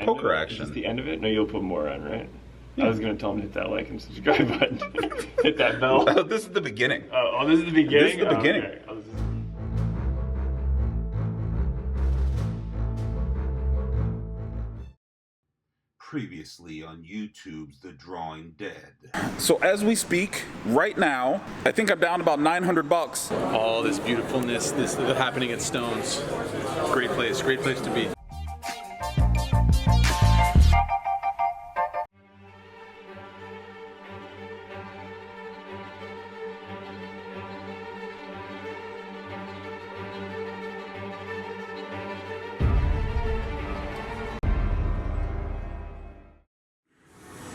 poker action. Is this the end of it? No, you'll put more on, right? Yeah. I was going to tell him to hit that like and subscribe button. Hit that bell. Oh, this is the beginning. Oh, this is the beginning? This is the beginning. Okay. Previously on YouTube's The Drawing Dead. So as we speak, right now, I think I'm down about $900. All this beautifulness, this happening at Stones. Great place to be.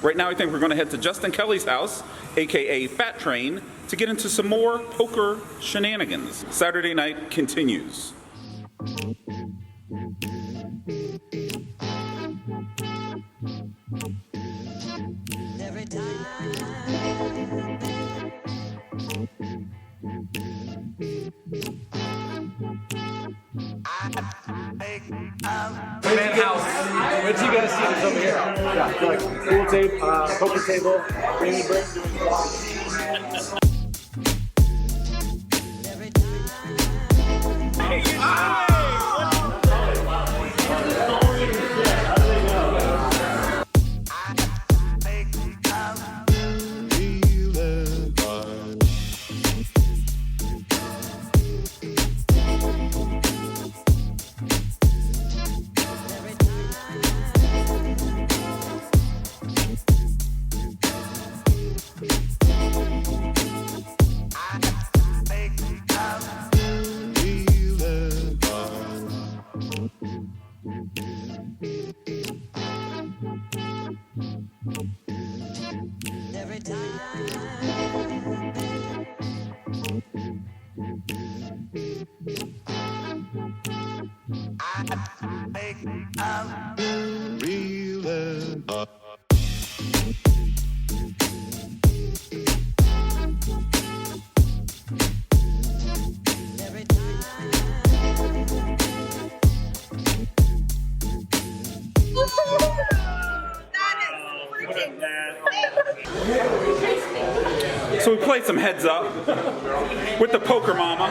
Right now, I think we're going to head to Justin Kelly's house, aka Fat Train, to get into some more poker shenanigans. Saturday night continues. Every time Man house. Wait till you guys see this over here. Yeah, like pool table, poker table, bring break. every time every So we played some heads up with the Poker Mama,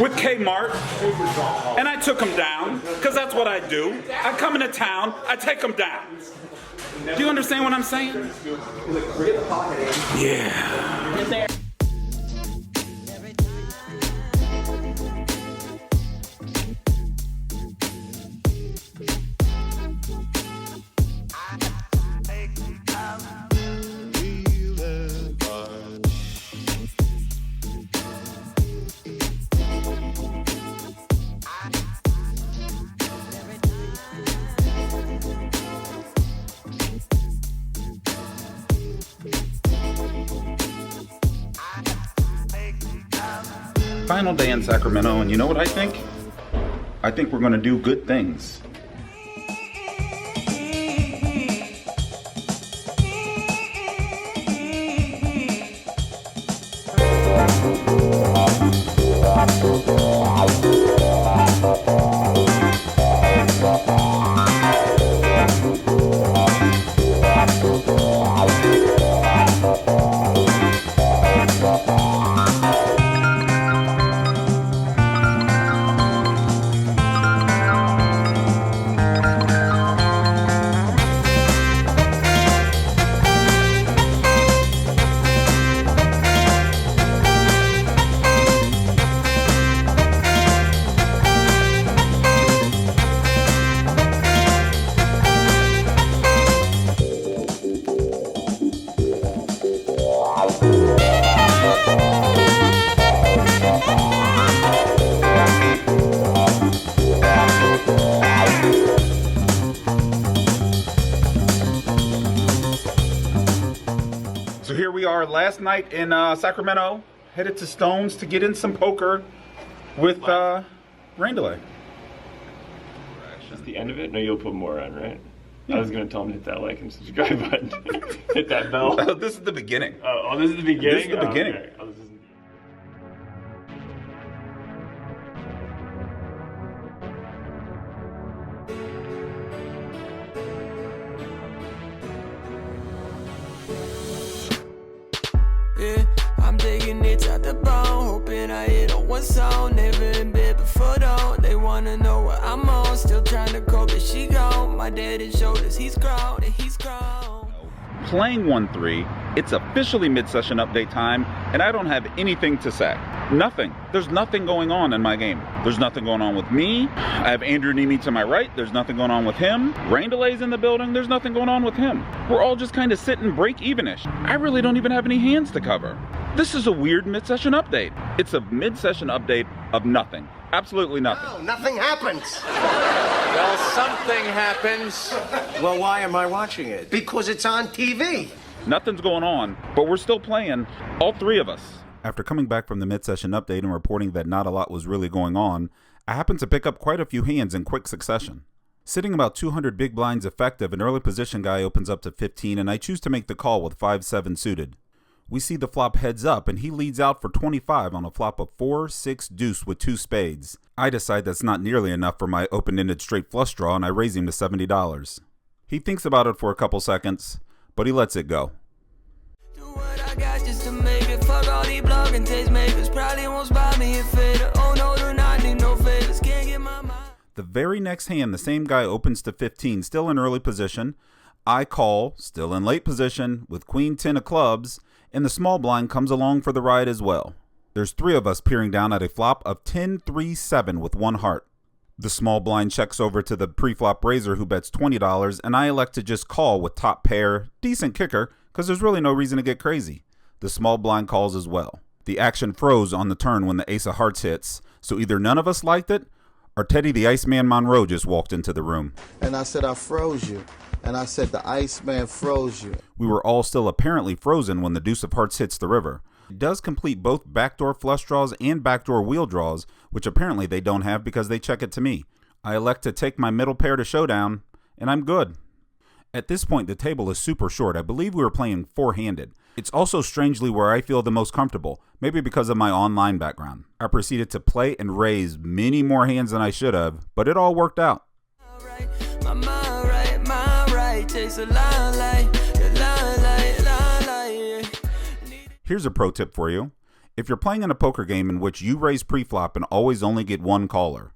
with Kmart, and I took them down, because that's what I do. I come into town, I take them down. Do you understand what I'm saying? Yeah. Final day in Sacramento, and you know what I think? I think we're going to do good things. So here we are, last night in Sacramento, headed to Stones to get in some poker with rain delay. Is this the end of it? No, you'll put more on, right? I was going to tell him to hit that like and subscribe button. Hit that bell. Oh, this is the beginning. Oh, this is the beginning? This is the beginning. Okay. Oh, this is... what's on. Never in bed before dawn. They wanna know what I'm on. Still trying to cope, but she gone. My dad is shoulders, he's grown and he's grown. Playing 1-3, it's officially mid-session update time, and I don't have anything to say. Nothing. There's nothing going on in my game. There's nothing going on with me. I have Andrew Nemi to my right. There's nothing going on with him. Rain Delay's in the building. There's nothing going on with him. We're all just kind of sitting break-even-ish. I really don't even have any hands to cover. This is a weird mid-session update. It's a mid-session update of nothing. Absolutely nothing. No, nothing happens. Well, something happens. Well, why am I watching it? Because it's on TV. Nothing's going on, but we're still playing, all three of us. After coming back from the mid-session update and reporting that not a lot was really going on, I happened to pick up quite a few hands in quick succession. Sitting about 200 big blinds effective, an early position guy opens up to 15, and I choose to make the call with 5-7 suited. We see the flop heads up, and he leads out for 25 on a flop of 4-6 deuce with 2 spades. I decide that's not nearly enough for my open-ended straight flush draw, and I raise him to $70. He thinks about it for a couple seconds, but he lets it go. Do what I got just to make it. Fuck all these blog and taste makers. Probably won't spot me if it. Oh no, do not need no favors. Can't get my mind. The very next hand, the same guy opens to 15, still in early position. I call, still in late position, with Queen 10 of clubs, and the small blind comes along for the ride as well. There's 3 of us peering down at a flop of 10-3-7 with 1 heart. The small blind checks over to the pre-flop raiser who bets $20, and I elect to just call with top pair, decent kicker, because there's really no reason to get crazy. The small blind calls as well. The action froze on the turn when the ace of hearts hits, so either none of us liked it, or Teddy the Iceman Monroe just walked into the room. And I said, I froze you. And I said, the Iceman froze you. We were all still apparently frozen when the deuce of hearts hits the river. It does complete both backdoor flush draws and backdoor wheel draws, which apparently they don't have because they check it to me. I elect to take my middle pair to showdown, and I'm good. At this point, the table is super short. I believe we were playing 4-handed. It's also strangely where I feel the most comfortable, maybe because of my online background. I proceeded to play and raise many more hands than I should have, but it all worked out. Here's a pro tip for you. If you're playing in a poker game in which you raise pre-flop and always only get 1 caller,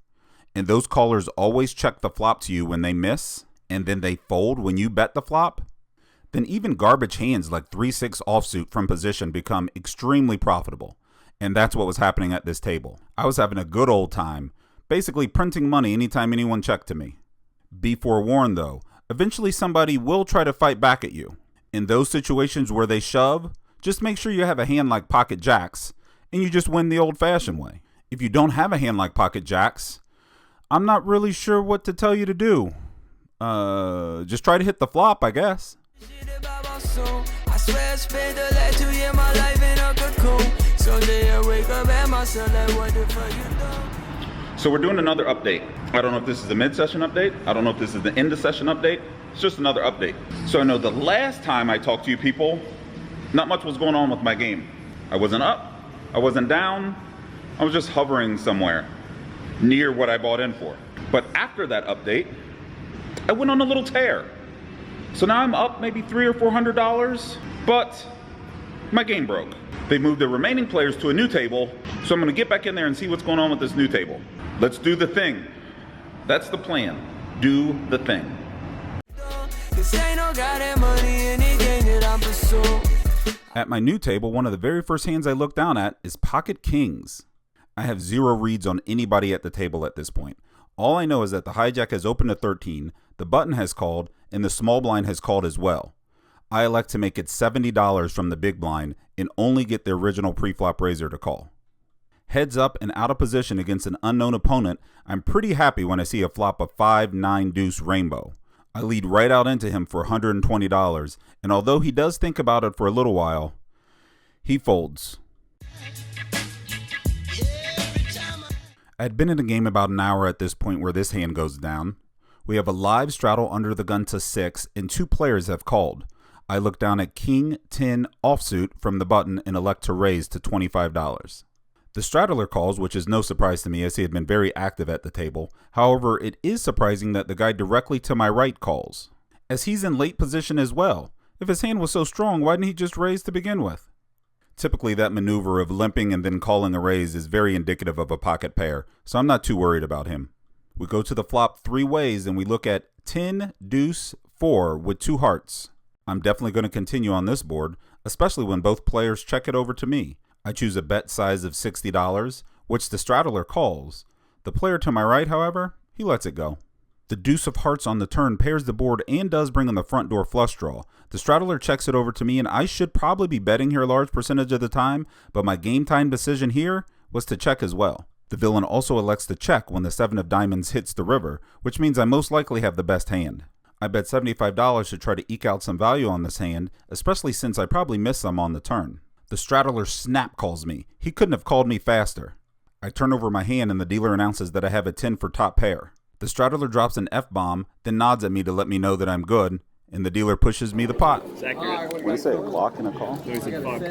and those callers always check the flop to you when they miss, and then they fold when you bet the flop, then even garbage hands like 3-6 offsuit from position become extremely profitable. And that's what was happening at this table. I was having a good old time, basically printing money anytime anyone checked to me. Be forewarned though, eventually somebody will try to fight back at you. In those situations where they shove, just make sure you have a hand like pocket jacks, and you just win the old-fashioned way. If you don't have a hand like pocket jacks, I'm not really sure what to tell you to do. Just try to hit the flop, I guess. So we're doing another update. I don't know if this is the mid-session update. I don't know if this is the end-of-session update. It's just another update. So I know the last time I talked to you people, not much was going on with my game. I wasn't up, I wasn't down, I was just hovering somewhere near what I bought in for. But after that update, I went on a little tear. So now I'm up maybe $300 or $400, but my game broke. They moved the remaining players to a new table, so I'm gonna get back in there and see what's going on with this new table. Let's do the thing. That's the plan. Do the thing. At my new table, one of the very first hands I look down at is pocket kings. I have 0 reads on anybody at the table at this point. All I know is that the hijack has opened to 13, the button has called, and the small blind has called as well. I elect to make it $70 from the big blind and only get the original pre-flop raiser to call. Heads up and out of position against an unknown opponent, I'm pretty happy when I see a flop of 5-9 deuce rainbow. I lead right out into him for $120, and although he does think about it for a little while, he folds. I had been in the game about an hour at this point where this hand goes down. We have a live straddle under the gun to 6, and 2 players have called. I look down at King 10 offsuit from the button and elect to raise to $25. The straddler calls, which is no surprise to me as he had been very active at the table. However, it is surprising that the guy directly to my right calls, as he's in late position as well. If his hand was so strong, why didn't he just raise to begin with? Typically, that maneuver of limping and then calling a raise is very indicative of a pocket pair, so I'm not too worried about him. We go to the flop 3 ways and we look at 10, deuce, 4 with 2 hearts. I'm definitely going to continue on this board, especially when both players check it over to me. I choose a bet size of $60, which the straddler calls. The player to my right, however, he lets it go. The deuce of hearts on the turn pairs the board and does bring in the front door flush draw. The straddler checks it over to me, and I should probably be betting here a large percentage of the time, but my game time decision here was to check as well. The villain also elects to check when the 7 of diamonds hits the river, which means I most likely have the best hand. I bet $75 to try to eke out some value on this hand, especially since I probably missed some on the turn. The straddler snap calls me. He couldn't have called me faster. I turn over my hand and the dealer announces that I have a 10 for top pair. The straddler drops an F-bomb, then nods at me to let me know that I'm good, and the dealer pushes me the pot. It's accurate. What do you say, a clock and a call? No, he said fuck.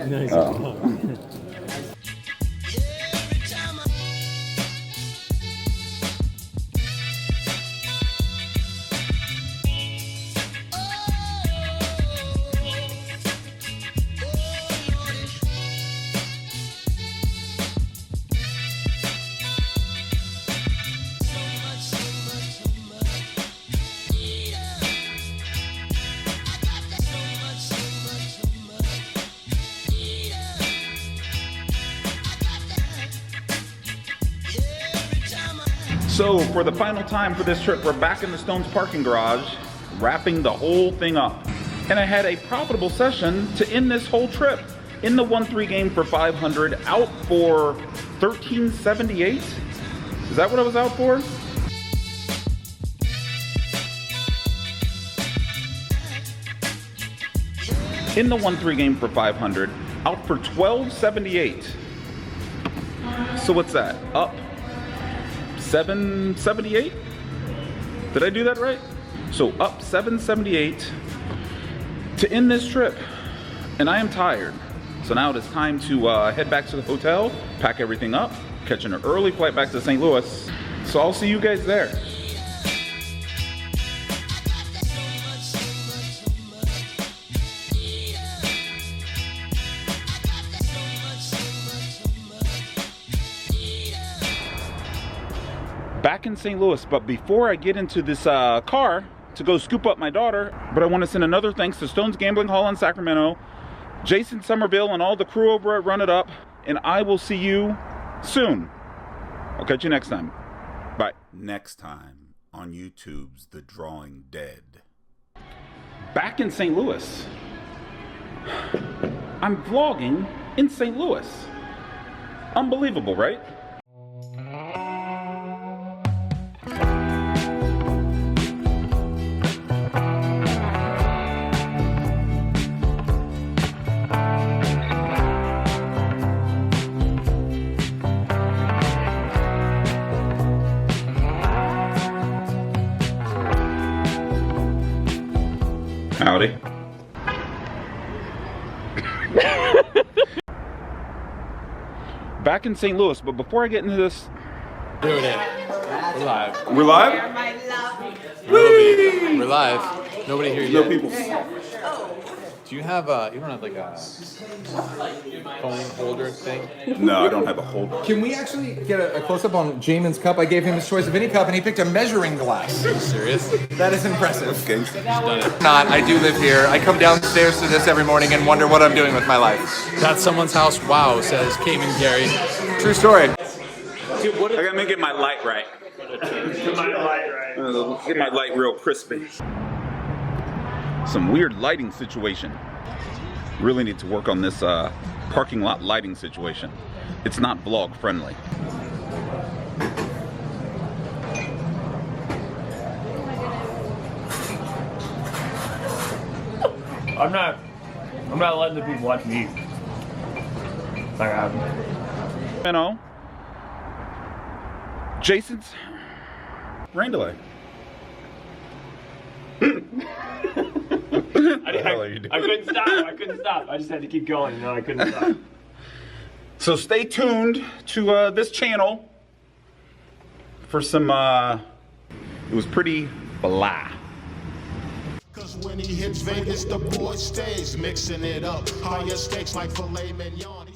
So for the final time for this trip, we're back in the Stones parking garage, wrapping the whole thing up. And I had a profitable session to end this whole trip. In the 1-3 game for 500, out for 1378. Is that what I was out for? In the 1-3 game for 500, out for 1278. So what's that? Up 778? Did I do that right? So up 778 to end this trip. And I am tired. So now it is time to head back to the hotel, pack everything up, catch an early flight back to St. Louis. So I'll see you guys there. Back in St. Louis, but before I get into this car to go scoop up my daughter, but I want to send another thanks to Stone's Gambling Hall in Sacramento, Jason Somerville, and all the crew over at Run It Up, and I will see you soon. I'll catch you next time. Bye. Next time on YouTube's The Drawing Dead. Back in St. Louis. I'm vlogging in St. Louis. Unbelievable, right? Howdy. Back in St. Louis, but before I get into this... Doing it. We're live. We're live? We're live. Nobody here No yet. people. Do you have you don't have like a phone holder thing? No, I don't have a hold. Can we actually get a close-up on Jaman's cup? I gave him his choice of any cup, and he picked a measuring glass. Are you serious? That is impressive. Gangster. Done it. Not, I do live here. I come downstairs to this every morning and wonder what I'm doing with my life. That's someone's house. Wow, says Cayman Gary. True story. I gotta get my light right. Get my light real crispy. Some weird lighting situation. Really need to work on this parking lot lighting situation. It's not vlog friendly. I'm not letting the people watch me eat. Like I You know, Jason's rain delay. I couldn't stop. I just had to keep going. You know, I couldn't stop. So stay tuned to this channel for some, it was pretty blah. when he hits Vegas, the boy stays mixing it up. Higher stakes like filet mignon.